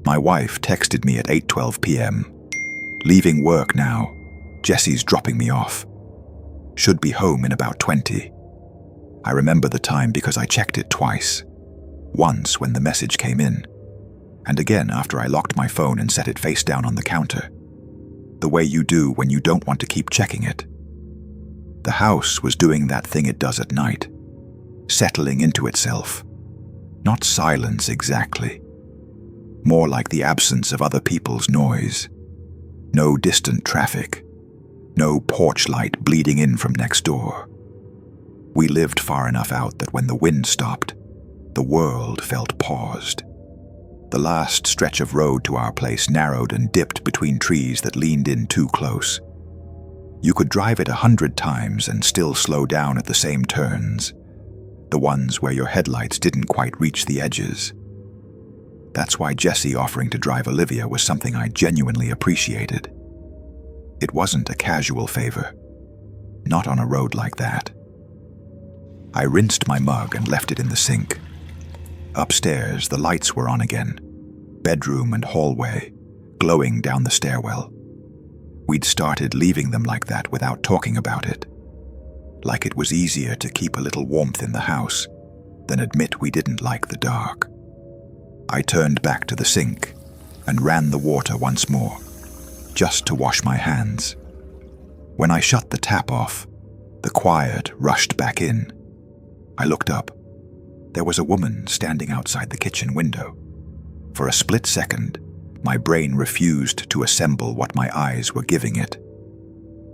My wife texted me at 8:12 p.m. Leaving work now. Jesse's dropping me off. Should be home in about 20. I remember the time because I checked it twice. Once when the message came in, and again after I locked my phone and set it face down on the counter. The way you do when you don't want to keep checking it. The house was doing that thing it does at night, settling into itself. Not silence exactly. More like the absence of other people's noise. No distant traffic. No porch light bleeding in from next door. We lived far enough out that when the wind stopped, the world felt paused. The last stretch of road to our place narrowed and dipped between trees that leaned in too close. You could drive it 100 times and still slow down at the same turns, the ones where your headlights didn't quite reach the edges. That's why Jesse offering to drive Olivia was something I genuinely appreciated. It wasn't a casual favor. Not on a road like that. I rinsed my mug and left it in the sink. Upstairs, the lights were on again. Bedroom and hallway, glowing down the stairwell. We'd started leaving them like that without talking about it. Like it was easier to keep a little warmth in the house than admit we didn't like the dark. I turned back to the sink and ran the water once more, just to wash my hands. When I shut the tap off, the quiet rushed back in. I looked up. There was a woman standing outside the kitchen window. For a split second, my brain refused to assemble what my eyes were giving it.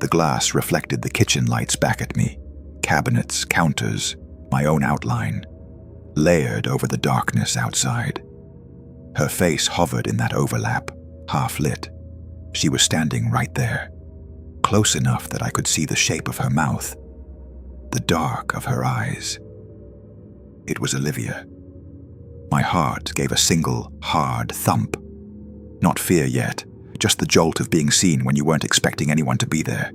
The glass reflected the kitchen lights back at me, cabinets, counters, my own outline, layered over the darkness outside. Her face hovered in that overlap, half lit. She was standing right there, close enough that I could see the shape of her mouth, the dark of her eyes. It was Olivia. My heart gave a single, hard thump. Not fear yet, just the jolt of being seen when you weren't expecting anyone to be there.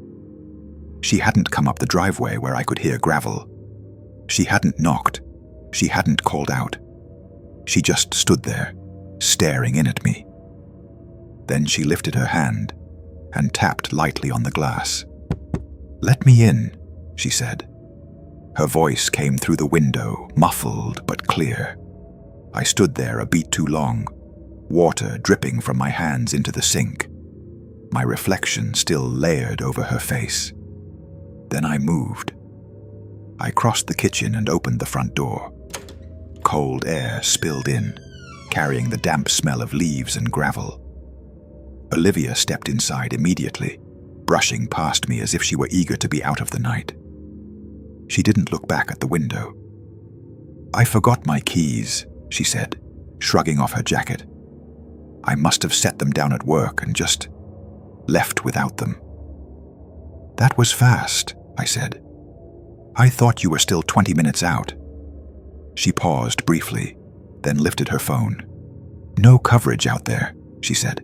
She hadn't come up the driveway where I could hear gravel. She hadn't knocked. She hadn't called out. She just stood there, staring in at me. Then she lifted her hand and tapped lightly on the glass. "Let me in," she said. Her voice came through the window, muffled but clear. I stood there a beat too long, water dripping from my hands into the sink, my reflection still layered over her face. Then I moved. I crossed the kitchen and opened the front door. Cold air spilled in, carrying the damp smell of leaves and gravel. Olivia stepped inside immediately, brushing past me as if she were eager to be out of the night. She didn't look back at the window. "I forgot my keys," she said, shrugging off her jacket. "I must have set them down at work and just left without them." "That was fast," I said. "I thought you were still 20 minutes out." She paused briefly, then lifted her phone. "No coverage out there," she said.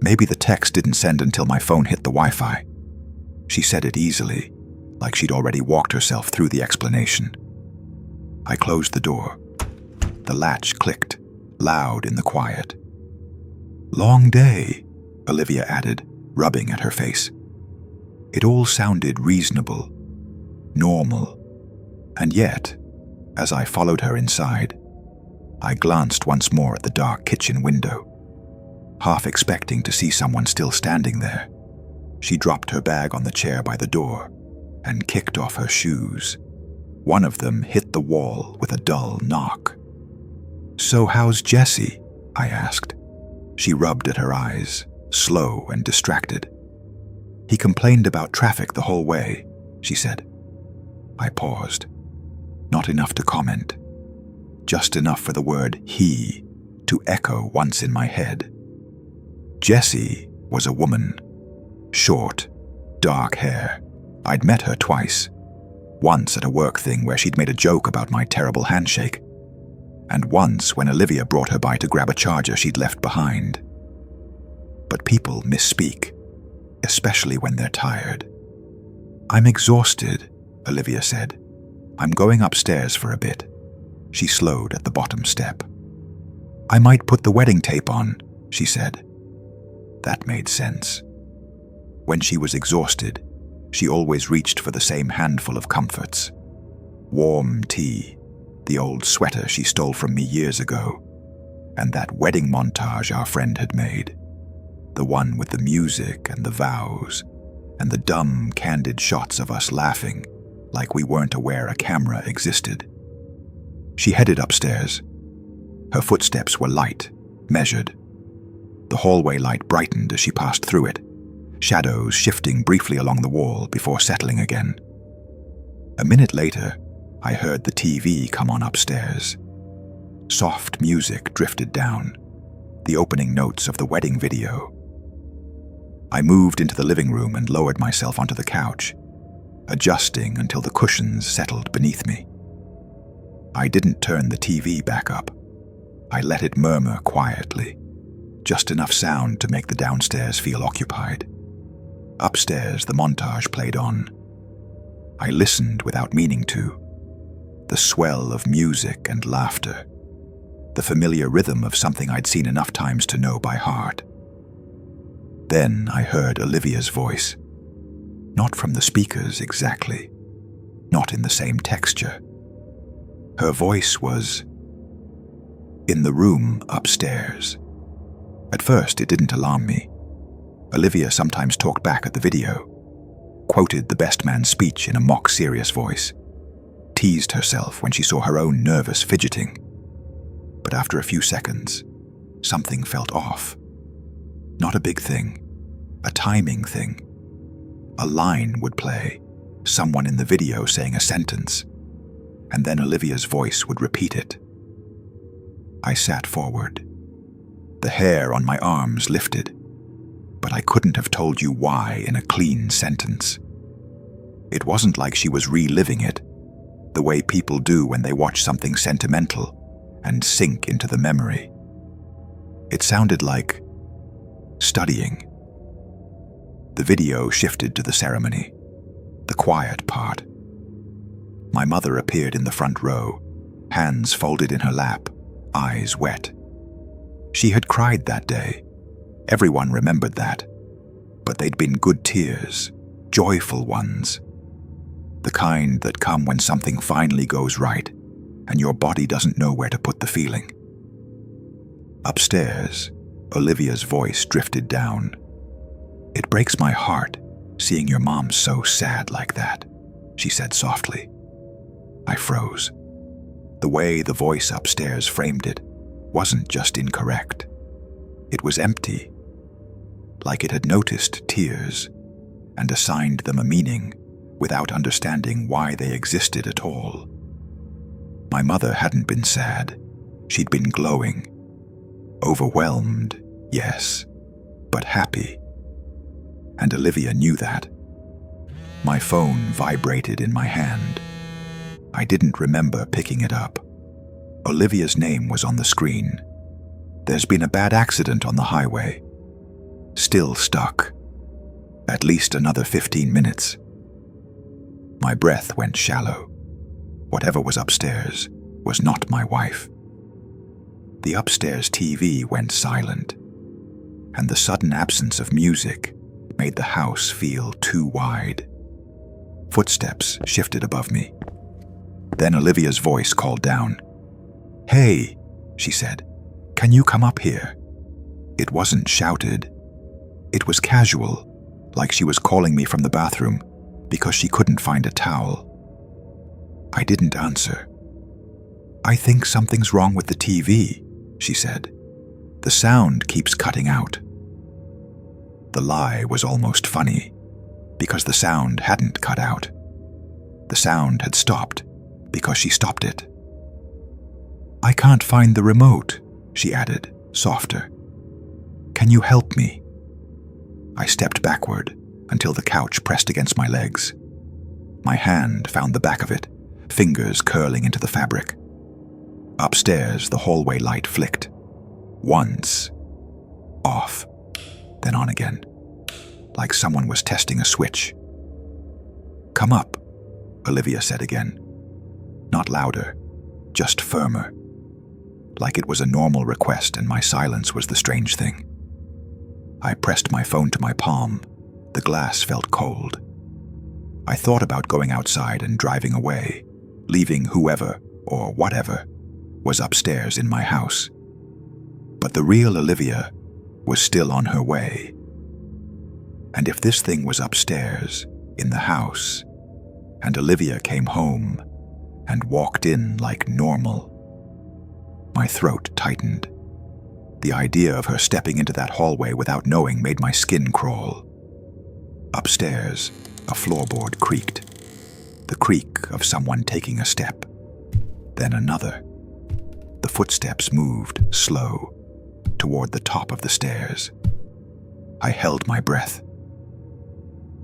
"Maybe the text didn't send until my phone hit the Wi-Fi." She said it easily, like she'd already walked herself through the explanation. I closed the door. The latch clicked, loud in the quiet. "Long day," Olivia added, rubbing at her face. It all sounded reasonable, normal, and yet, as I followed her inside, I glanced once more at the dark kitchen window, half expecting to see someone still standing there. She dropped her bag on the chair by the door and kicked off her shoes. One of them hit the wall with a dull knock. "So how's Jesse?" I asked. She rubbed at her eyes, slow and distracted. "He complained about traffic the whole way," she said. I paused. Not enough to comment. Just enough for the word "he" to echo once in my head. Jessie was a woman. Short, dark hair. I'd met her twice. Once at a work thing where she'd made a joke about my terrible handshake, and once when Olivia brought her by to grab a charger she'd left behind. But people misspeak, especially when they're tired. "I'm exhausted," Olivia said. "I'm going upstairs for a bit." She slowed at the bottom step. I might put the wedding tape on, she said. That made sense. When she was exhausted, she always reached for the same handful of comforts. Warm tea, the old sweater she stole from me years ago, and that wedding montage our friend had made. The one with the music and the vows, and the dumb, candid shots of us laughing like we weren't aware a camera existed. She headed upstairs. Her footsteps were light, measured. The hallway light brightened as she passed through it, shadows shifting briefly along the wall before settling again. A minute later, I heard the TV come on upstairs. Soft music drifted down, the opening notes of the wedding video. I moved into the living room and lowered myself onto the couch, adjusting until the cushions settled beneath me. I didn't turn the TV back up. I let it murmur quietly, just enough sound to make the downstairs feel occupied. Upstairs, the montage played on. I listened without meaning to. The swell of music and laughter, the familiar rhythm of something I'd seen enough times to know by heart. Then I heard Olivia's voice. Not from the speakers exactly, not in the same texture. Her voice was in the room upstairs. At first, it didn't alarm me. Olivia sometimes talked back at the video, quoted the best man's speech in a mock-serious voice, teased herself when she saw her own nervous fidgeting. But after a few seconds, something felt off. Not a big thing, a timing thing. A line would play, someone in the video saying a sentence, and then Olivia's voice would repeat it. I sat forward. The hair on my arms lifted, but I couldn't have told you why in a clean sentence. It wasn't like she was reliving it, the way people do when they watch something sentimental and sink into the memory. It sounded like studying. The video shifted to the ceremony, the quiet part. My mother appeared in the front row, hands folded in her lap, eyes wet. She had cried that day. Everyone remembered that. But they'd been good tears, joyful ones. The kind that come when something finally goes right and your body doesn't know where to put the feeling. Upstairs, Olivia's voice drifted down. It breaks my heart seeing your mom so sad like that, she said softly. I froze. The way the voice upstairs framed it wasn't just incorrect. It was empty, like it had noticed tears and assigned them a meaning without understanding why they existed at all. My mother hadn't been sad. She'd been glowing. Overwhelmed, yes, but happy. And Olivia knew that. My phone vibrated in my hand. I didn't remember picking it up. Olivia's name was on the screen. There's been a bad accident on the highway. Still stuck. At least another 15 minutes. My breath went shallow. Whatever was upstairs was not my wife. The upstairs TV went silent, and the sudden absence of music made the house feel too wide. Footsteps shifted above me. Then Olivia's voice called down. "Hey," she said, "can you come up here?" It wasn't shouted. It was casual, like she was calling me from the bathroom because she couldn't find a towel. I didn't answer. "I think something's wrong with the TV," she said. "The sound keeps cutting out." The lie was almost funny, because the sound hadn't cut out. The sound had stopped because she stopped it. "I can't find the remote," she added, softer. "Can you help me?" I stepped backward until the couch pressed against my legs. My hand found the back of it, fingers curling into the fabric. Upstairs, the hallway light flicked. Once. Off. Then on again. Like someone was testing a switch. "Come up," Olivia said again. Not louder, just firmer. like it was a normal request and my silence was the strange thing. I pressed my phone to my palm. The glass felt cold. I thought about going outside and driving away, leaving whoever or whatever was upstairs in my house. But the real Olivia was still on her way. And if this thing was upstairs, in the house, and Olivia came home and walked in like normal, my throat tightened. The idea of her stepping into that hallway without knowing made my skin crawl. Upstairs, a floorboard creaked. The creak of someone taking a step. Then another. The footsteps moved, slow, toward the top of the stairs. I held my breath.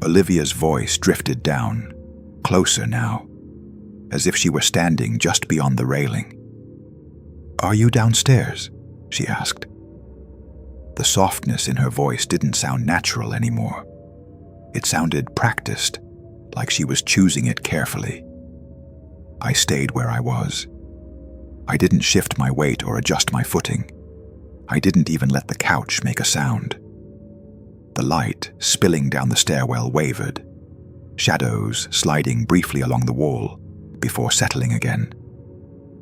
Olivia's voice drifted down, closer now, as if she were standing just beyond the railing. "Are you downstairs?" she asked. The softness in her voice didn't sound natural anymore. It sounded practiced, like she was choosing it carefully. I stayed where I was. I didn't shift my weight or adjust my footing. I didn't even let the couch make a sound. The light spilling down the stairwell wavered, shadows sliding briefly along the wall before settling again,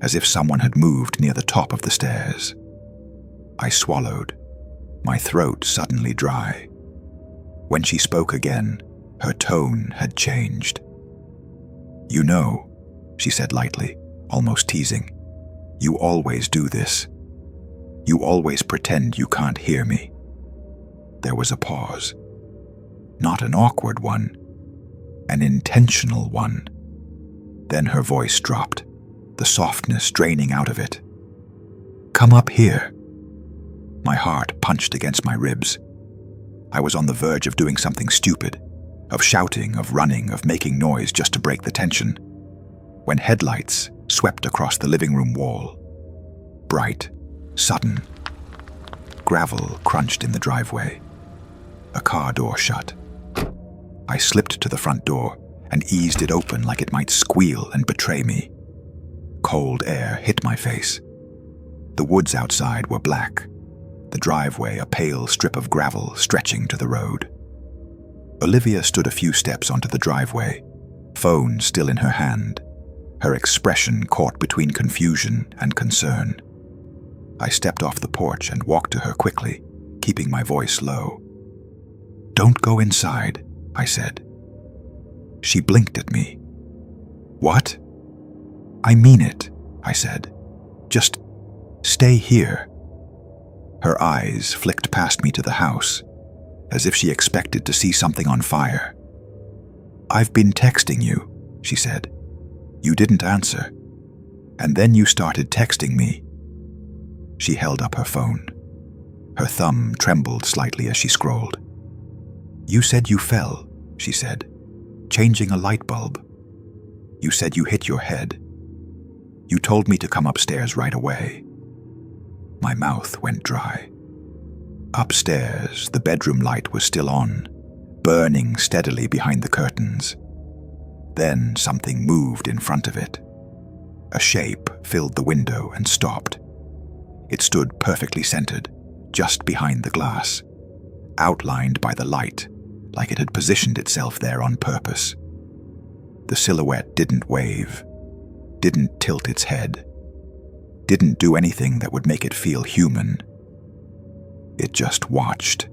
as if someone had moved near the top of the stairs. I swallowed, my throat suddenly dry. When she spoke again, her tone had changed. "You know," she said lightly, almost teasing, "you always do this. You always pretend you can't hear me." There was a pause. Not an awkward one, an intentional one. Then her voice dropped, the softness draining out of it. "Come up here." My heart punched against my ribs. I was on the verge of doing something stupid, of shouting, of running, of making noise just to break the tension, when headlights swept across the living room wall. Bright, sudden. Gravel crunched in the driveway. A car door shut. I slipped to the front door and eased it open like it might squeal and betray me. Cold air hit my face. The woods outside were black, the driveway a pale strip of gravel stretching to the road. Olivia stood a few steps onto the driveway, phone still in her hand, her expression caught between confusion and concern. I stepped off the porch and walked to her quickly, keeping my voice low. "Don't go inside," I said. She blinked at me. "What?" "I mean it," I said. "Just stay here." Her eyes flicked past me to the house, as if she expected to see something on fire. "I've been texting you," she said. "You didn't answer. And then you started texting me." She held up her phone. Her thumb trembled slightly as she scrolled. "You said you fell," she said, "changing a light bulb. You said you hit your head. You told me to come upstairs right away." My mouth went dry. Upstairs, the bedroom light was still on, burning steadily behind the curtains. Then something moved in front of it. A shape filled the window and stopped. It stood perfectly centered, just behind the glass, outlined by the light, like it had positioned itself there on purpose. The silhouette didn't wave, didn't tilt its head, didn't do anything that would make it feel human. It just watched.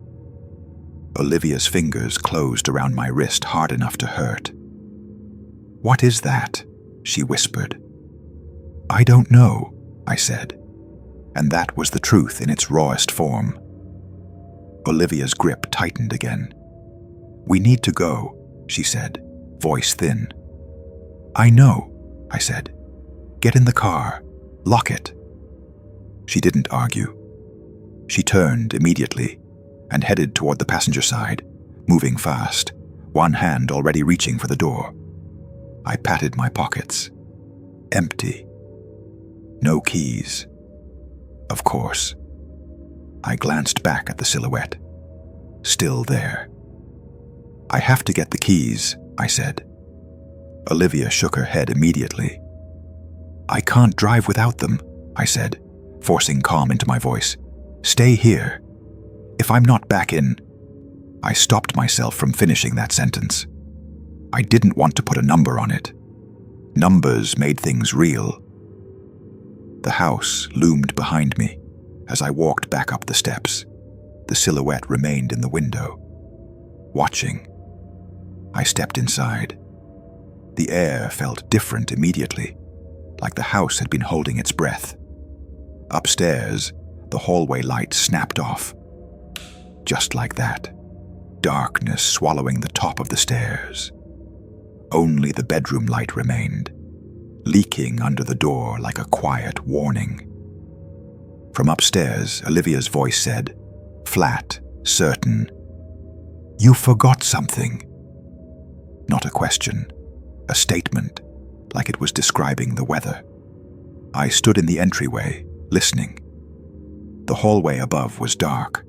Olivia's fingers closed around my wrist hard enough to hurt. "What is that?" she whispered. "I don't know," I said, and that was the truth in its rawest form. Olivia's grip tightened again. "We need to go," she said, voice thin. "I know," I said. "Get in the car. Lock it." She didn't argue. She turned immediately and headed toward the passenger side, moving fast, one hand already reaching for the door. I patted my pockets. Empty. No keys. Of course. I glanced back at the silhouette. Still there. "I have to get the keys," I said. Olivia shook her head immediately. "I can't drive without them," I said, forcing calm into my voice. "Stay here. If I'm not back in—" I stopped myself from finishing that sentence. I didn't want to put a number on it. Numbers made things real. The house loomed behind me as I walked back up the steps. The silhouette remained in the window, watching. I stepped inside. The air felt different immediately, like the house had been holding its breath. Upstairs, the hallway light snapped off. Just like that, darkness swallowing the top of the stairs. Only the bedroom light remained, leaking under the door like a quiet warning. From upstairs, Olivia's voice said, flat, certain, "You forgot something." Not a question, a statement, like it was describing the weather. I stood in the entryway, listening. The hallway above was dark.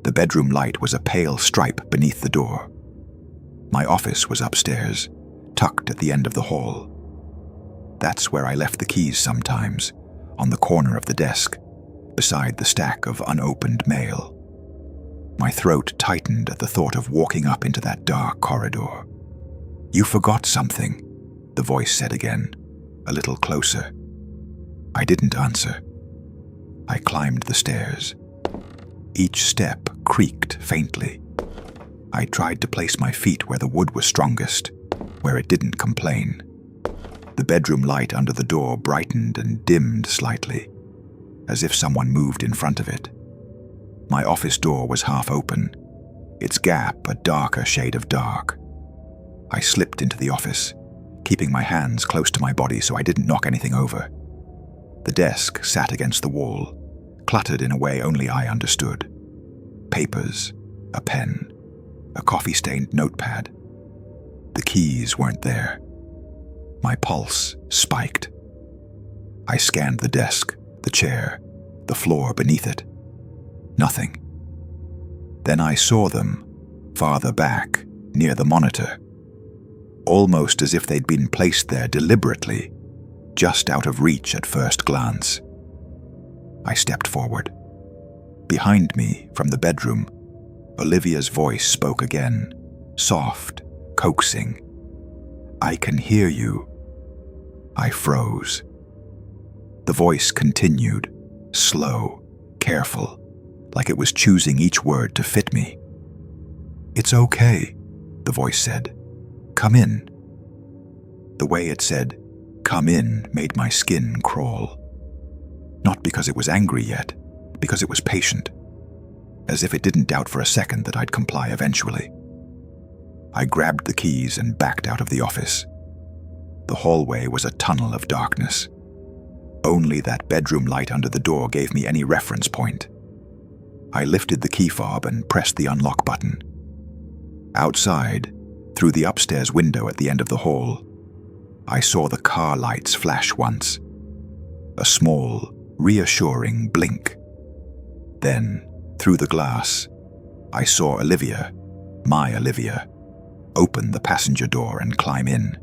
The bedroom light was a pale stripe beneath the door. My office was upstairs, tucked at the end of the hall. That's where I left the keys sometimes, on the corner of the desk, beside the stack of unopened mail. My throat tightened at the thought of walking up into that dark corridor. "You forgot something," the voice said again, a little closer. I didn't answer. I climbed the stairs. Each step creaked faintly. I tried to place my feet where the wood was strongest, where it didn't complain. The bedroom light under the door brightened and dimmed slightly, as if someone moved in front of it. My office door was half open, its gap a darker shade of dark. I slipped into the office, keeping my hands close to my body so I didn't knock anything over. The desk sat against the wall, cluttered in a way only I understood. Papers, a pen, a coffee-stained notepad. The keys weren't there. My pulse spiked. I scanned the desk, the chair, the floor beneath it. Nothing. Then I saw them, farther back, near the monitor. Almost as if they'd been placed there deliberately, just out of reach at first glance. I stepped forward. Behind me, from the bedroom, Olivia's voice spoke again, soft, coaxing. "I can hear you." I froze. The voice continued, slow, careful, like it was choosing each word to fit me. "It's okay," the voice said. "Come in." The way it said, "Come in," made my skin crawl. Not because it was angry yet, because it was patient, as if it didn't doubt for a second that I'd comply eventually. I grabbed the keys and backed out of the office. The hallway was a tunnel of darkness. Only that bedroom light under the door gave me any reference point. I lifted the key fob and pressed the unlock button. Outside, through the upstairs window at the end of the hall, I saw the car lights flash once. A small, reassuring blink. Then, through the glass, I saw Olivia, my Olivia, open the passenger door and climb in.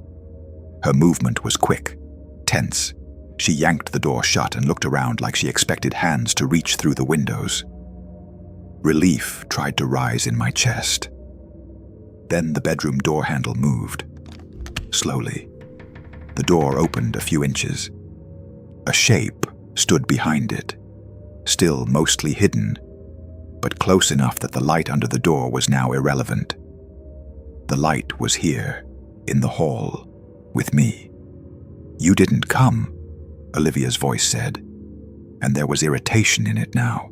Her movement was quick, tense. She yanked the door shut and looked around like she expected hands to reach through the windows. Relief tried to rise in my chest. Then the bedroom door handle moved. Slowly. The door opened a few inches. A shape stood behind it, still mostly hidden, but close enough that the light under the door was now irrelevant. The light was here, in the hall, with me. "You didn't come," Olivia's voice said, and there was irritation in it now.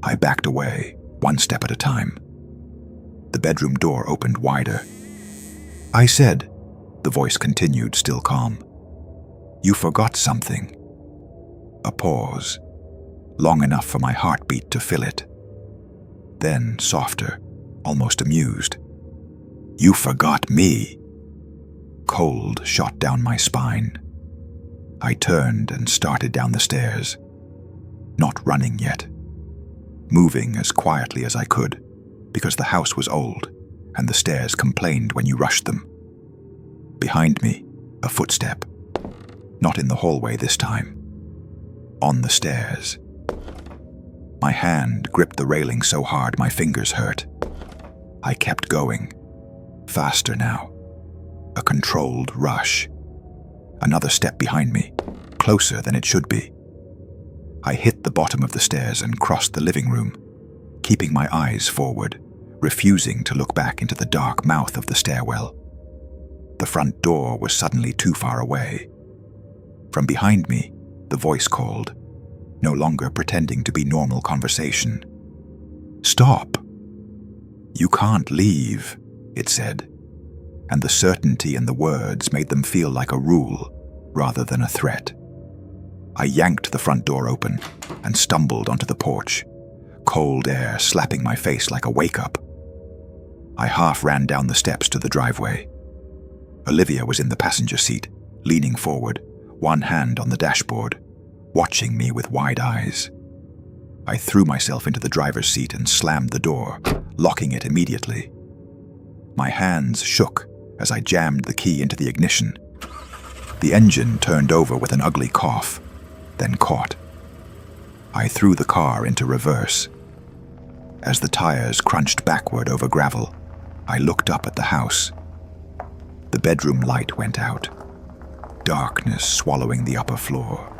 I backed away, one step at a time. The bedroom door opened wider. "I said," the voice continued, still calm, "you forgot something." A pause, long enough for my heartbeat to fill it. Then, softer, almost amused, "You forgot me." Cold shot down my spine. I turned and started down the stairs. Not running yet. Moving as quietly as I could, because the house was old, and the stairs complained when you rushed them. Behind me, a footstep. Not in the hallway this time. on the stairs. My hand gripped the railing so hard my fingers hurt. I kept going, faster now. A controlled rush. Another step behind me, closer than it should be. I hit the bottom of the stairs and crossed the living room, keeping my eyes forward, refusing to look back into the dark mouth of the stairwell. The front door was suddenly too far away. From behind me, the voice called, no longer pretending to be normal conversation. "Stop! You can't leave," it said, and the certainty in the words made them feel like a rule rather than a threat. I yanked the front door open and stumbled onto the porch, cold air slapping my face like a wake-up. I half ran down the steps to the driveway. Olivia was in the passenger seat, leaning forward, one hand on the dashboard, watching me with wide eyes. I threw myself into the driver's seat and slammed the door, locking it immediately. My hands shook as I jammed the key into the ignition. The engine turned over with an ugly cough, then caught. I threw the car into reverse. As the tires crunched backward over gravel, I looked up at the house. The bedroom light went out, darkness swallowing the upper floor.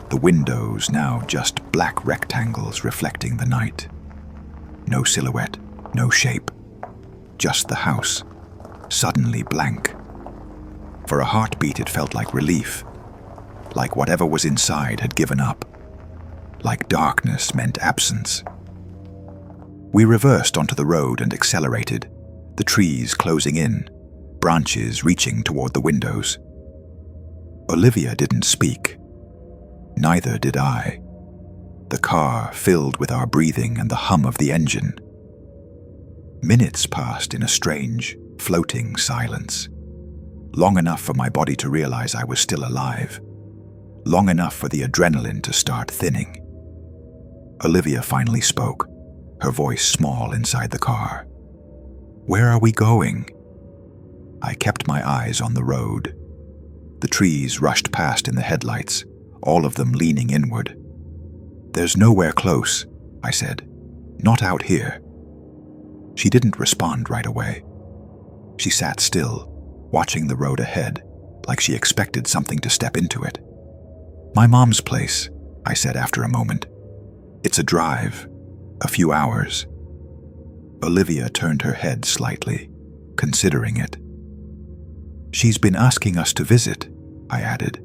The windows now just black rectangles reflecting the night. No silhouette, no shape, just the house, suddenly blank. For a heartbeat it felt like relief, like whatever was inside had given up, like darkness meant absence. We reversed onto the road and accelerated, the trees closing in, branches reaching toward the windows. Olivia didn't speak. Neither did I. The car filled with our breathing and the hum of the engine. Minutes passed in a strange, floating silence. Long enough for my body to realize I was still alive. Long enough for the adrenaline to start thinning. Olivia finally spoke, her voice small inside the car. "Where are we going?" I kept my eyes on the road. The trees rushed past in the headlights, all of them leaning inward. "There's nowhere close," I said. "Not out here." She didn't respond right away. She sat still, watching the road ahead, like she expected something to step into it. "My mom's place," I said after a moment. "It's a drive, a few hours." Olivia turned her head slightly, considering it. "She's been asking us to visit," I added.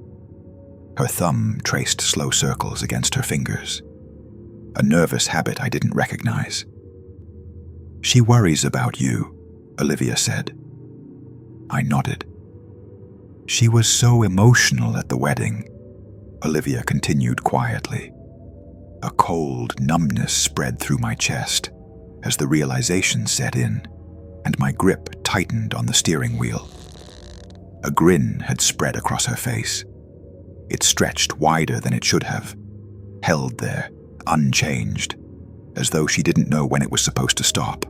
Her thumb traced slow circles against her fingers, a nervous habit I didn't recognize. "She worries about you," Olivia said. I nodded. "She was so emotional at the wedding," Olivia continued quietly. A cold numbness spread through my chest as the realization set in, and my grip tightened on the steering wheel. A grin had spread across her face. It stretched wider than it should have, held there, unchanged, as though she didn't know when it was supposed to stop.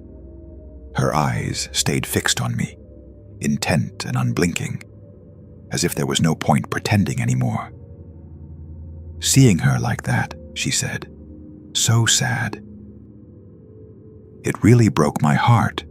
Her eyes stayed fixed on me, intent and unblinking, as if there was no point pretending anymore. "Seeing her like that," she said, "so sad." It really broke my heart.